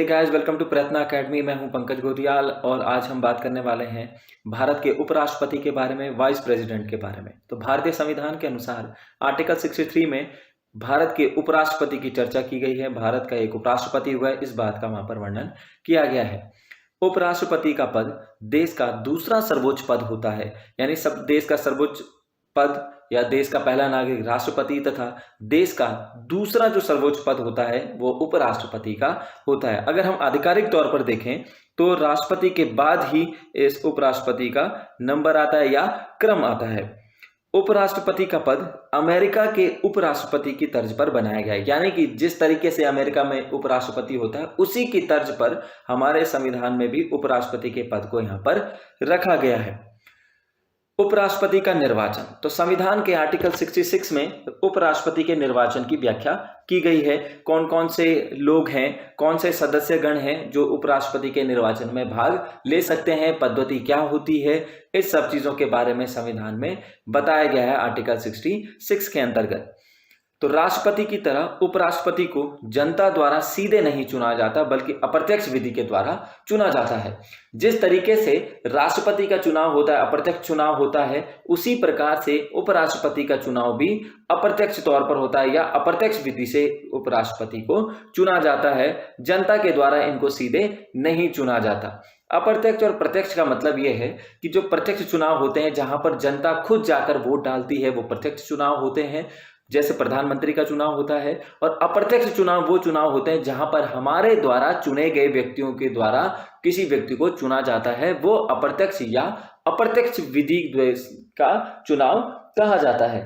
Hey guys, welcome to प्रयत्न academy. मैं हूं पंकज गोदियाल और आज हम बात करने वाले हैं भारत के उपराष्ट्रपति के बारे में, वाइस प्रेसिडेंट के बारे में। तो भारतीय संविधान के अनुसार आर्टिकल 63 में भारत के उपराष्ट्रपति की चर्चा की गई है। भारत का एक उपराष्ट्रपति हुआ है, इस बात का वहां पर वर्णन किया गया है। उपराष्ट्रपति का पद देश का दूसरा सर्वोच्च पद होता है, यानी सब देश का सर्वोच्च पद या देश का पहला नागरिक राष्ट्रपति तथा देश का दूसरा जो सर्वोच्च पद होता है वो उपराष्ट्रपति का होता है। अगर हम आधिकारिक तौर पर देखें तो राष्ट्रपति के बाद ही इस उपराष्ट्रपति का नंबर आता है या क्रम आता है। उपराष्ट्रपति का पद अमेरिका के उपराष्ट्रपति की तर्ज पर बनाया गया है, यानी कि जिस तरीके से अमेरिका में उपराष्ट्रपति होता है उसी की तर्ज पर हमारे संविधान में भी उपराष्ट्रपति के पद को यहां पर रखा गया है। उपराष्ट्रपति का निर्वाचन, तो संविधान के आर्टिकल 66 में उपराष्ट्रपति के निर्वाचन की व्याख्या की गई है। कौन कौन से लोग हैं, कौन से सदस्यगण हैं जो उपराष्ट्रपति के निर्वाचन में भाग ले सकते हैं, पद्धति क्या होती है, इस सब चीजों के बारे में संविधान में बताया गया है आर्टिकल 66 के अंतर्गत। तो राष्ट्रपति की तरह उपराष्ट्रपति को जनता द्वारा सीधे नहीं चुना जाता बल्कि अप्रत्यक्ष विधि के द्वारा चुना जाता है। जिस तरीके से राष्ट्रपति का चुनाव होता है, अप्रत्यक्ष चुनाव होता है, उसी प्रकार से उपराष्ट्रपति का चुनाव भी अप्रत्यक्ष तौर पर होता है या अप्रत्यक्ष विधि से उपराष्ट्रपति को चुना जाता है। जनता के द्वारा इनको सीधे नहीं चुना जाता। अप्रत्यक्ष और प्रत्यक्ष का मतलब यह है कि जो प्रत्यक्ष चुनाव होते हैं जहां पर जनता खुद जाकर वोट डालती है वो प्रत्यक्ष चुनाव होते हैं, जैसे प्रधानमंत्री का चुनाव होता है। और अप्रत्यक्ष चुनाव वो चुनाव होते हैं जहां पर हमारे द्वारा चुने गए व्यक्तियों के द्वारा किसी व्यक्ति को चुना जाता है, वो अप्रत्यक्ष या अप्रत्यक्ष विधि का चुनाव कहा जाता है।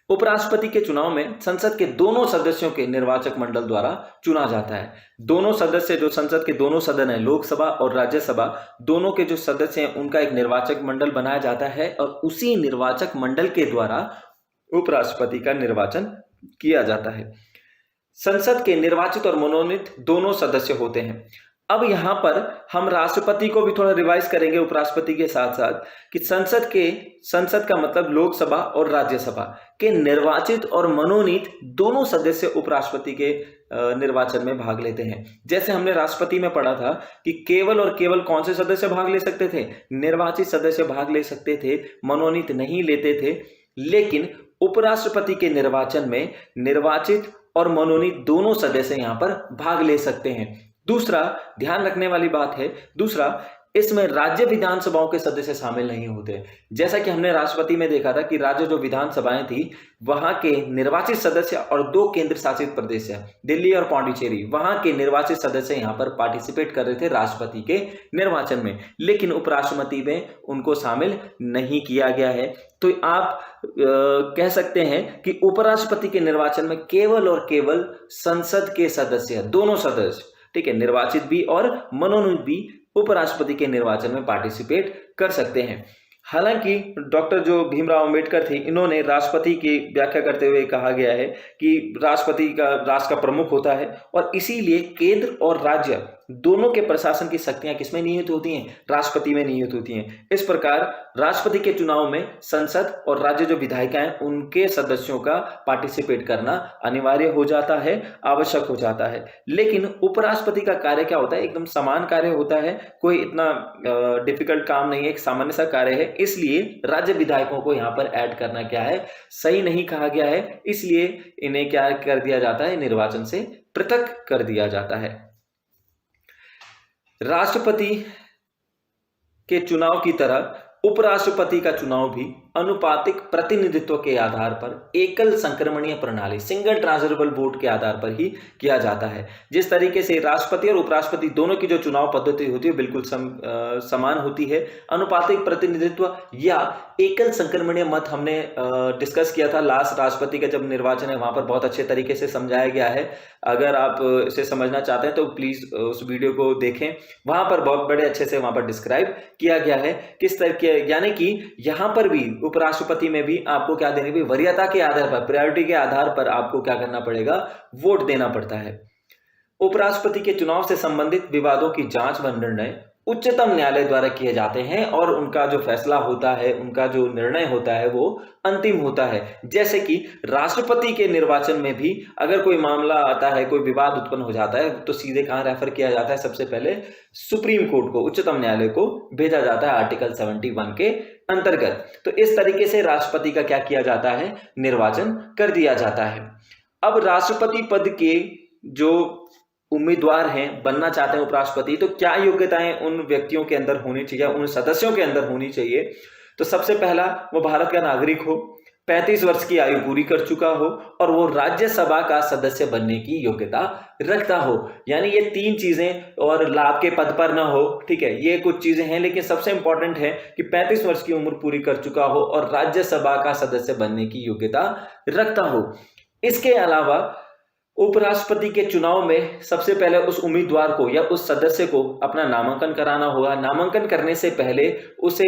उपराष्ट्रपति के चुनाव में संसद के दोनों सदस्यों के निर्वाचक मंडल द्वारा चुना जाता है। दोनों सदस्य जो संसद के दोनों सदन है, लोकसभा और राज्यसभा, दोनों के जो सदस्य हैं उनका एक निर्वाचक मंडल बनाया जाता है और उसी निर्वाचक मंडल के द्वारा उपराष्ट्रपति का निर्वाचन किया जाता है। संसद के निर्वाचित और मनोनीत दोनों सदस्य होते हैं। अब यहां पर हम राष्ट्रपति को भी थोड़ा रिवाइज करेंगे उपराष्ट्रपति के साथ साथ कि संसद का मतलब लोकसभा और राज्यसभा के निर्वाचित और मनोनीत दोनों सदस्य उपराष्ट्रपति के निर्वाचन में भाग लेते हैं। जैसे हमने राष्ट्रपति में पढ़ा था कि केवल और केवल कौन से सदस्य भाग ले सकते थे, निर्वाचित सदस्य भाग ले सकते थे, मनोनीत नहीं लेते थे। लेकिन उपराष्ट्रपति के निर्वाचन में निर्वाचित और मनोनीत दोनों सदस्य यहां पर भाग ले सकते हैं। दूसरा ध्यान रखने वाली बात है, इसमें राज्य विधानसभाओं के सदस्य शामिल नहीं होते। जैसा कि हमने राष्ट्रपति में देखा था कि राज्य जो विधानसभाएं थी वहां के निर्वाचित सदस्य और 2 केंद्र शासित प्रदेश है, दिल्ली और पांडिचेरी, वहां के निर्वाचित सदस्य यहां पर पार्टिसिपेट कर रहे थे राष्ट्रपति के निर्वाचन में, लेकिन उपराष्ट्रपति में उनको शामिल नहीं किया गया है। तो आप कह सकते हैं कि उपराष्ट्रपति के निर्वाचन में केवल और केवल संसद के सदस्य, दोनों सदस्य, ठीक है, निर्वाचित भी और मनोनीत भी उपराष्ट्रपति के निर्वाचन में पार्टिसिपेट कर सकते हैं। हालांकि डॉक्टर जो भीमराव अंबेडकर थे, इन्होंने राष्ट्रपति की व्याख्या करते हुए कहा गया है कि राष्ट्रपति का राष्ट्र का प्रमुख होता है और इसीलिए केंद्र और राज्य दोनों के प्रशासन की शक्तियां किसमें निहित होती हैं, राष्ट्रपति में निहित होती हैं। इस प्रकार राष्ट्रपति के चुनाव में संसद और राज्य जो विधायिका हैं उनके सदस्यों का पार्टिसिपेट करना अनिवार्य हो जाता है, आवश्यक हो जाता है। लेकिन उपराष्ट्रपति का कार्य क्या होता है, एकदम समान कार्य होता है, कोई इतना डिफिकल्ट काम नहीं है, एक सामान्य सा कार्य है। इसलिए राज्य विधायकों को यहां पर ऐड करना क्या है, सही नहीं कहा गया है, इसलिए इन्हें क्या कर दिया जाता है, निर्वाचन से पृथक कर दिया जाता है। राष्ट्रपति के चुनाव की तरह उपराष्ट्रपति का चुनाव भी अनुपातिक प्रतिनिधित्व के आधार पर एकल संक्रमणीय प्रणाली, सिंगल ट्रांसफरेबल वोट के आधार पर ही किया जाता है। जिस तरीके से राष्ट्रपति और उपराष्ट्रपति दोनों की जो चुनाव पद्धति होती है बिल्कुल समान होती है। अनुपातिक प्रतिनिधित्व या एकल संक्रमणीय मत हमने डिस्कस किया था लास्ट राष्ट्रपति का जब निर्वाचन है, वहां पर बहुत अच्छे तरीके से समझाया गया है। अगर आप इसे समझना चाहते हैं तो प्लीज उस वीडियो को देखें, वहां पर बहुत बड़े अच्छे से वहां पर डिस्क्राइब किया गया है किस तरह के, यानी कि यहां पर भी उपराष्ट्रपति में भी आपको क्या देनी है, वरीयता के आधार पर, प्रायोरिटी के आधार पर आपको क्या करना पड़ेगा, वोट देना पड़ता है। उपराष्ट्रपति के चुनाव से संबंधित विवादों की जांच व निर्णय उच्चतम न्यायालय द्वारा किए जाते हैं और उनका जो फैसला होता है, उनका जो निर्णय होता है वो अंतिम होता है। जैसे कि राष्ट्रपति के निर्वाचन में भी अगर कोई मामला आता है, कोई विवाद उत्पन्न हो जाता है, तो सीधे कहां रेफर किया जाता है? सबसे पहले सुप्रीम कोर्ट को, उच्चतम न्यायालय को भेजा जाता है आर्टिकल 71 के अंतर्गत। तो इस तरीके से राष्ट्रपति का क्या किया जाता है? निर्वाचन कर दिया जाता है। अब राष्ट्रपति पद के जो उम्मीदवार हैं, बनना चाहते हैं उपराष्ट्रपति, तो क्या योग्यताएं उन व्यक्तियों के अंदर होनी चाहिए, उन सदस्यों के अंदर होनी चाहिए? तो सबसे पहला, वो भारत का नागरिक हो, 35 वर्ष की आयु पूरी कर चुका हो और वो राज्यसभा का सदस्य बनने की योग्यता रखता हो। यानी ये 3 चीजें, और लाभ के पद पर ना हो, ठीक है, ये कुछ चीजें हैं, लेकिन सबसे इंपॉर्टेंट है कि 35 वर्ष की उम्र पूरी कर चुका हो और राज्यसभा का सदस्य बनने की योग्यता रखता हो। इसके अलावा उपराष्ट्रपति के चुनाव में सबसे पहले उस उम्मीदवार को या उस सदस्य को अपना नामांकन कराना होगा। नामांकन करने से पहले उसे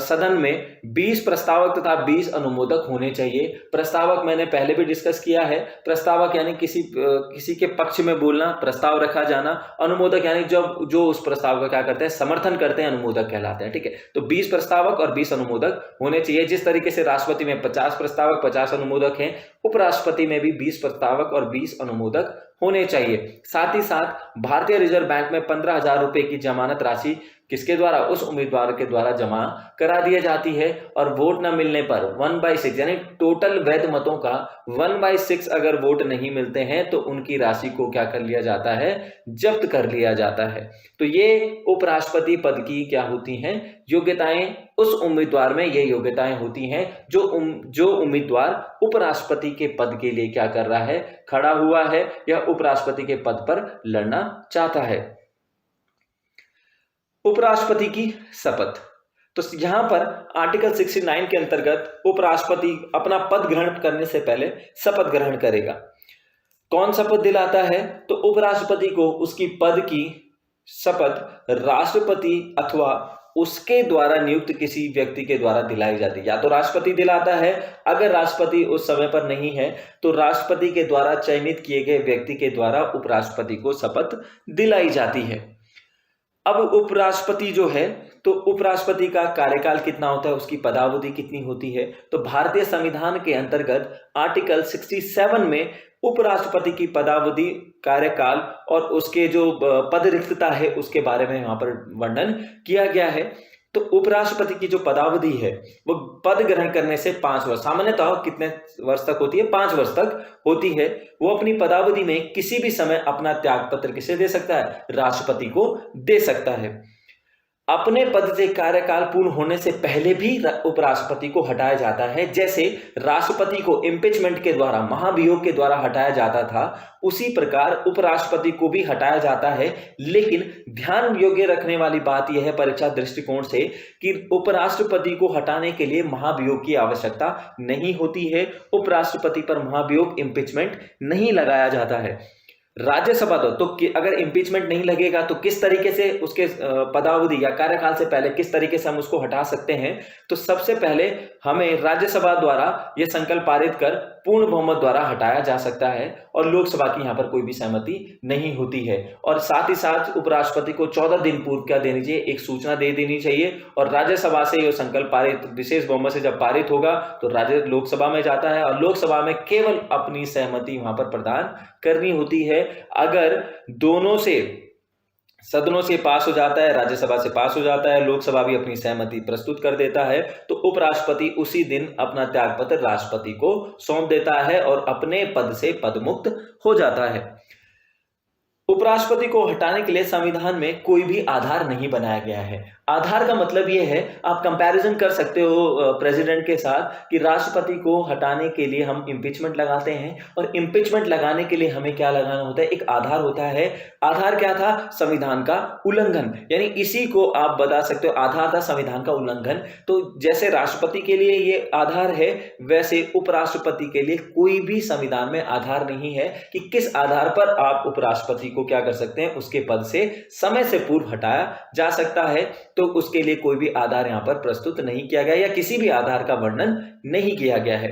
सदन में 20 प्रस्तावक तथा 20 अनुमोदक होने चाहिए। प्रस्तावक मैंने पहले भी डिस्कस किया है। प्रस्तावक यानी किसी के पक्ष में बोलना, प्रस्ताव रखा जाना। अनुमोदक यानी जो उस प्रस्ताव का क्या करते हैं, समर्थन करते हैं, अनुमोदक कहलाते हैं। ठीक है, तो 20 प्रस्तावक और 20 अनुमोदक होने चाहिए। जिस तरीके से राष्ट्रपति में 50 प्रस्तावक 50 अनुमोदक हैं, उपराष्ट्रपति में भी 20 प्रस्तावक और 20 अनुमोदक होने चाहिए। साथ ही साथ भारतीय रिजर्व बैंक में 15,000 रुपए की जमानत राशि किसके द्वारा? उस उम्मीदवार के द्वारा जमा करा दी जाती है। और वोट न मिलने पर 1/6 यानी टोटल वैध मतों का 1/6 अगर वोट नहीं मिलते हैं तो उनकी राशि को क्या कर लिया जाता है? जब्त कर लिया जाता है। तो ये उपराष्ट्रपति पद की क्या होती हैं? योग्यताएं। उस उम्मीदवार में ये योग्यताएं होती हैं जो उम्मीदवार उपराष्ट्रपति के पद के लिए क्या कर रहा है? खड़ा हुआ है या उपराष्ट्रपति के पद पर लड़ना चाहता है। उपराष्ट्रपति की शपथ। तो यहां पर आर्टिकल 69 के अंतर्गत उपराष्ट्रपति अपना पद ग्रहण करने से पहले शपथ ग्रहण करेगा। कौन शपथ दिलाता है? तो उपराष्ट्रपति को उसकी पद की शपथ राष्ट्रपति अथवा उसके द्वारा नियुक्त किसी व्यक्ति के द्वारा दिलाई जाती है। या तो राष्ट्रपति दिलाता है, अगर राष्ट्रपति उस समय पर नहीं है तो राष्ट्रपति के द्वारा चयनित किए गए व्यक्ति के द्वारा उपराष्ट्रपति को शपथ दिलाई जाती है। अब उपराष्ट्रपति जो है, तो उपराष्ट्रपति का कार्यकाल कितना होता है, उसकी पदावधि कितनी होती है? तो भारतीय संविधान के अंतर्गत आर्टिकल 67 में उपराष्ट्रपति की पदावधि, कार्यकाल और उसके जो पद रिक्तता है उसके बारे में यहाँ पर वर्णन किया गया है। तो उपराष्ट्रपति की जो पदावधि है वो पद ग्रहण करने से 5 वर्ष, सामान्यतः कितने वर्ष तक होती है? 5 वर्ष तक होती है। वो अपनी पदावधि में किसी भी समय अपना त्यागपत्र किसे दे सकता है? राष्ट्रपति को दे सकता है। अपने पद से कार्यकाल पूर्ण होने से पहले भी उपराष्ट्रपति को हटाया जाता है। जैसे राष्ट्रपति को इम्पीचमेंट के द्वारा, महाभियोग के द्वारा हटाया जाता था, उसी प्रकार उपराष्ट्रपति को भी हटाया जाता है। लेकिन ध्यान योग्य रखने वाली बात यह है परीक्षा दृष्टिकोण से कि उपराष्ट्रपति को हटाने के लिए महाभियोग की आवश्यकता नहीं होती है। उपराष्ट्रपति पर महाभियोग, इम्पीचमेंट नहीं लगाया जाता है। राज्यसभा तो अगर इम्पीचमेंट नहीं लगेगा तो किस तरीके से उसके पदावधि या कार्यकाल से पहले किस तरीके से हम उसको हटा सकते हैं? तो सबसे पहले हमें राज्यसभा द्वारा यह संकल्प पारित कर पूर्ण बहुमत द्वारा हटाया जा सकता है और लोकसभा की यहां पर कोई भी सहमति नहीं होती है। और साथ ही साथ उपराष्ट्रपति को 14 दिन पूर्व क्या देनी चाहिए? एक सूचना दे देनी चाहिए। और राज्यसभा से यह संकल्प पारित विशेष बहुमत से जब पारित होगा तो लोकसभा में जाता है और लोकसभा में केवल अपनी सहमति वहां पर प्रदान करनी होती है। अगर दोनों से सदनों से पास हो जाता है, राज्यसभा से पास हो जाता है, लोकसभा भी अपनी सहमति प्रस्तुत कर देता है, तो उपराष्ट्रपति उसी दिन अपना त्यागपत्र राष्ट्रपति को सौंप देता है और अपने पद से पदमुक्त हो जाता है। उपराष्ट्रपति को हटाने के लिए संविधान में कोई भी आधार नहीं बनाया गया है। आधार का मतलब यह है, आप कंपैरिजन कर सकते हो प्रेसिडेंट के साथ कि राष्ट्रपति को हटाने के लिए हम इम्पीचमेंट लगाते हैं और इम्पीचमेंट लगाने के लिए हमें क्या लगाना होता है? एक आधार होता है। आधार क्या था? संविधान का उल्लंघन। यानी इसी को आप बता सकते हो, आधार था संविधान का उल्लंघन। तो जैसे राष्ट्रपति के लिए ये आधार है, वैसे उपराष्ट्रपति के लिए कोई भी संविधान में आधार नहीं है कि किस आधार पर आप उपराष्ट्रपति को क्या कर सकते हैं? उसके पद से समय से पूर्व हटाया जा सकता है। तो उसके लिए कोई भी आधार यहां पर प्रस्तुत नहीं किया गया या किसी भी आधार का वर्णन नहीं किया गया है।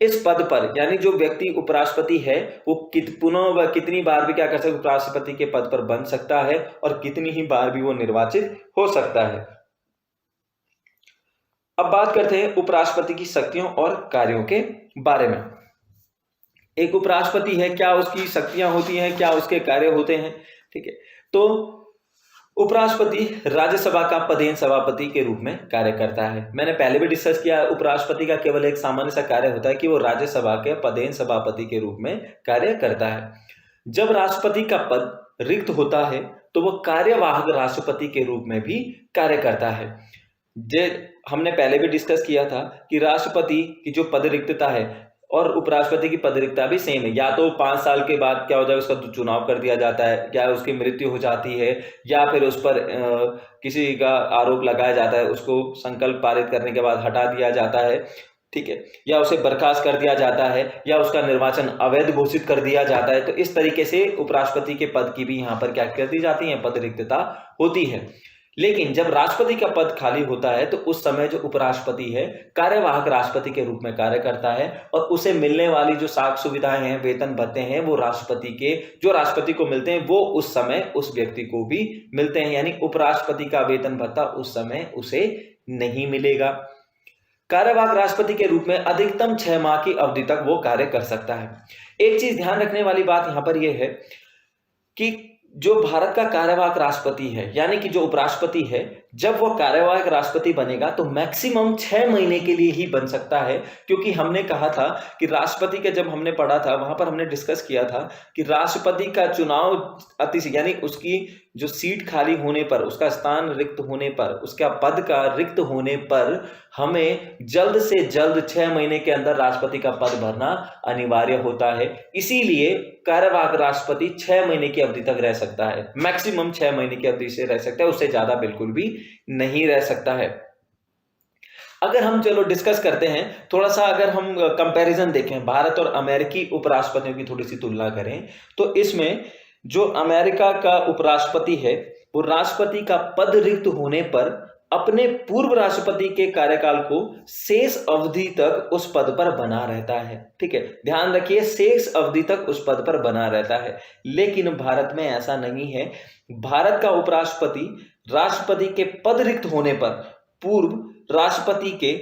इस पद पर, यानी जो व्यक्ति उपराष्ट्रपति है वो पुनः कितनी बार भी क्या कर सकता है, उपराष्ट्रपति के पद पर बन सकता है और कितनी ही बार भी वो निर्वाचित हो सकता है। अब बात करते हैं उपराष्ट्रपति की शक्तियों और कार्यों के बारे में। एक उपराष्ट्रपति है, क्या उसकी शक्तियां होती हैं, क्या उसके कार्य होते हैं, ठीक है। तो उपराष्ट्रपति राज्यसभा का पदेन सभापति के रूप में कार्य करता है। मैंने पहले भी डिस्कस किया, उपराष्ट्रपति का केवल एक सामान्य सा कार्य होता है कि वो राज्यसभा के पदेन सभापति के रूप में कार्य करता है। जब राष्ट्रपति का पद रिक्त होता है तो वो कार्यवाहक राष्ट्रपति के रूप में भी कार्य करता है। हमने पहले भी डिस्कस किया था कि राष्ट्रपति की जो पद रिक्तता है और उपराष्ट्रपति की पद रिक्तता भी सेम है, या तो 5 साल के बाद क्या हो जाए उसका चुनाव कर दिया जाता है, या उसकी मृत्यु हो जाती है, या फिर उस पर किसी का आरोप लगाया जाता है, उसको संकल्प पारित करने के बाद हटा दिया जाता है, ठीक है, या उसे बर्खास्त कर दिया जाता है, या उसका निर्वाचन अवैध घोषित कर दिया जाता है। तो इस तरीके से उपराष्ट्रपति के पद की भी यहाँ पर क्या कर दी जाती है, पद रिक्तता होती है। लेकिन जब राष्ट्रपति का पद खाली होता है तो उस समय जो उपराष्ट्रपति है कार्यवाहक राष्ट्रपति के रूप में कार्य करता है और उसे मिलने वाली जो साख सुविधाएं हैं, वेतन भत्ते हैं, वो राष्ट्रपति को मिलते हैं, वो उस समय उस व्यक्ति को भी मिलते हैं। यानी उपराष्ट्रपति का वेतन भत्ता उस समय उसे नहीं मिलेगा। कार्यवाहक राष्ट्रपति के रूप में अधिकतम 6 माह की अवधि तक वो कार्य कर सकता है। एक चीज ध्यान रखने वाली बात यहां पर यह है कि जो भारत का कार्यवाहक राष्ट्रपति है, यानी कि जो उपराष्ट्रपति है, जब वो कार्यवाहक राष्ट्रपति बनेगा तो मैक्सिमम 6 महीने के लिए ही बन सकता है। क्योंकि हमने कहा था कि राष्ट्रपति का जब हमने पढ़ा था वहां पर हमने डिस्कस किया था कि राष्ट्रपति का चुनाव यानी उसकी जो सीट खाली होने पर, उसका स्थान रिक्त होने पर, उसका पद का रिक्त होने पर हमें जल्द से जल्द 6 महीने के अंदर राष्ट्रपति का पद भरना अनिवार्य होता है। इसीलिए कार्यवाहक राष्ट्रपति 6 महीने की अवधि तक रह सकता है, मैक्सिमम 6 महीने की अवधि से रह सकता है, उससे ज्यादा बिल्कुल भी नहीं रह सकता है। अगर हम चलो डिस्कस करते हैं थोड़ा सा, अगर हम कंपैरिजन देखें, भारत और अमेरिकी उपराष्ट्रपतियों की थोड़ी सी तुलना करें तो इसमें जो अमेरिका का उपराष्ट्रपति है वो राष्ट्रपति का पद रिक्त होने पर अपने पूर्व राष्ट्रपति के कार्यकाल को शेष अवधि तक उस पद पर बना रहता है। ठीक है, ध्यान रखिए, शेष अवधि तक उस पद पर बना रहता है। लेकिन भारत में ऐसा नहीं है। भारत का उपराष्ट्रपति राष्ट्रपति के पद रिक्त होने पर पूर्व राष्ट्रपति के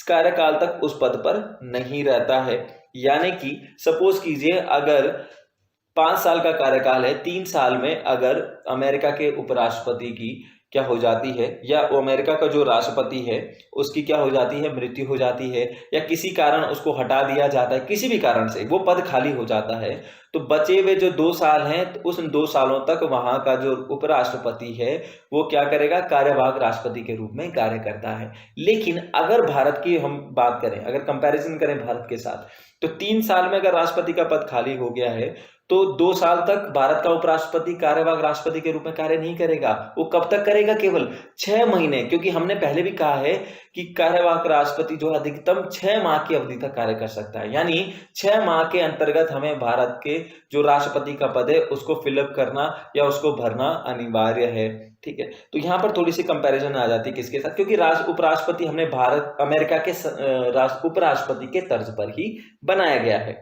कार्यकाल तक उस पद पर नहीं रहता है। यानी कि सपोज कीजिए अगर 5 साल का कार्यकाल है, 3 साल में अगर अमेरिका के उपराष्ट्रपति की क्या हो जाती है, या वो अमेरिका का जो राष्ट्रपति है उसकी क्या हो जाती है, मृत्यु हो जाती है, या किसी कारण उसको हटा दिया जाता है, किसी भी कारण से वो पद खाली हो जाता है, तो बचे हुए जो 2 साल हैं तो उस 2 सालों तक वहां का जो उपराष्ट्रपति है वो क्या करेगा, कार्यवाहक राष्ट्रपति के रूप में कार्य करता है। लेकिन अगर भारत की हम बात करें, अगर कंपैरिजन करें भारत के साथ, तो 3 साल में अगर राष्ट्रपति का पद खाली हो गया है तो 2 साल तक भारत का उपराष्ट्रपति कार्यवाहक राष्ट्रपति के रूप में कार्य नहीं करेगा। वो कब तक करेगा, केवल 6 महीने, क्योंकि हमने पहले भी कहा है कि कार्यवाहक राष्ट्रपति जो अधिकतम 6 माह की अवधि तक कार्य कर सकता है। यानी 6 माह के अंतर्गत हमें भारत के जो राष्ट्रपति का पद है उसको फिलअप करना या उसको भरना अनिवार्य है। ठीक है, तो यहाँ पर थोड़ी सी कंपैरिजन आ जाती है किसके साथ, क्योंकि उपराष्ट्रपति हमने अमेरिका के उपराष्ट्रपति के तर्ज पर ही बनाया गया है।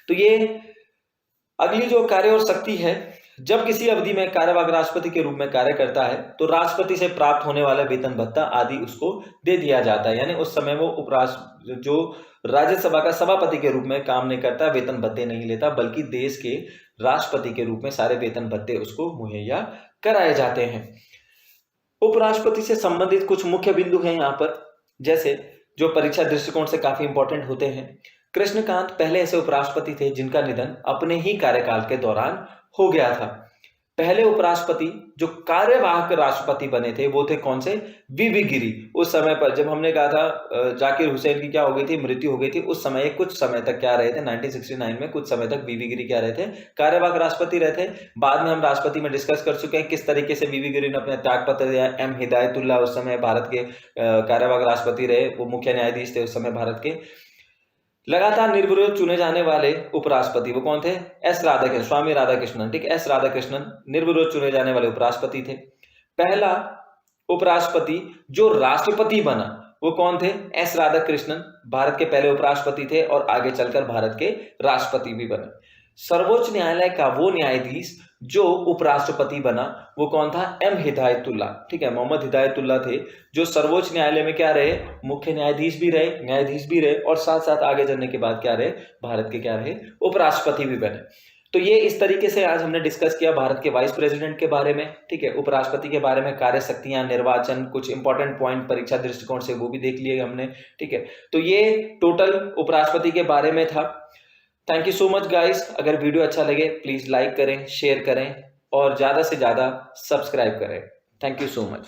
तो ये अगली जो कार्य और शक्ति है, जब किसी अवधि में कार्यवाहक राष्ट्रपति के रूप में कार्य करता है तो राष्ट्रपति से प्राप्त होने वाला वेतन भत्ता आदि उसको दे दिया जाता है। यानी उस समय वो जो राज्यसभा का सभापति के रूप में काम नहीं करता, वेतन भत्ते नहीं लेता, बल्कि देश के राष्ट्रपति के रूप में सारे वेतन भत्ते उसको मुहैया कराए जाते हैं। उपराष्ट्रपति से संबंधित कुछ मुख्य बिंदु हैं यहाँ पर, जैसे जो परीक्षा दृष्टिकोण से काफी इंपॉर्टेंट होते हैं। कृष्णकांत पहले ऐसे उपराष्ट्रपति थे जिनका निधन अपने ही कार्यकाल के दौरान हो गया था। पहले उपराष्ट्रपति जो कार्यवाहक राष्ट्रपति बने थे वो थे कौन से, वीवी गिरी। उस समय पर जब हमने कहा था जाकिर हुसैन की क्या हो गई थी, मृत्यु हो गई थी, उस समय कुछ समय तक क्या रहे थे, 1969 में कुछ समय तक वीवी गिरी क्या रहे थे, कार्यवाहक राष्ट्रपति रहे थे। बाद में हम राष्ट्रपति में डिस्कस कर चुके हैं किस तरीके से वीवी गिरी ने अपने त्याग पत्र दिया। एम हिदायतुल्लाह उस समय भारत के कार्यवाहक राष्ट्रपति रहे, वो मुख्य न्यायाधीश थे उस समय भारत के। लगातार निर्विरोध चुने जाने वाले उपराष्ट्रपति वो कौन थे, एस राधाकृष्णन, स्वामी राधाकृष्णन। ठीक, एस राधाकृष्णन निर्विरोध चुने जाने वाले उपराष्ट्रपति थे। पहला उपराष्ट्रपति जो राष्ट्रपति बना वो कौन थे? एस राधाकृष्णन, भारत के पहले उपराष्ट्रपति थे और आगे चलकर भारत के राष्ट्रपति भी बने। सर्वोच्च न्यायालय का वो न्यायाधीश जो उपराष्ट्रपति बना वो कौन था? एम हिदायतुल्ला। ठीक है, मोहम्मद हिदायतुल्ला थे जो सर्वोच्च न्यायालय में क्या रहे? मुख्य न्यायाधीश भी रहे और साथ साथ आगे जाने के बाद क्या रहे? भारत के क्या रहे? उपराष्ट्रपति भी बने। तो ये इस तरीके से आज हमने डिस्कस किया भारत के वाइस प्रेसिडेंट के बारे में। ठीक है, उपराष्ट्रपति के बारे में, कार्य शक्तियां, निर्वाचन, कुछ इंपॉर्टेंट पॉइंट परीक्षा दृष्टिकोण से वो भी देख लिए हमने। ठीक है, तो ये टोटल उपराष्ट्रपति के बारे में था। Thank you so much guys. अगर वीडियो अच्छा लगे प्लीज लाइक करें, शेयर करें और ज्यादा से ज्यादा सब्सक्राइब करें। Thank you so much.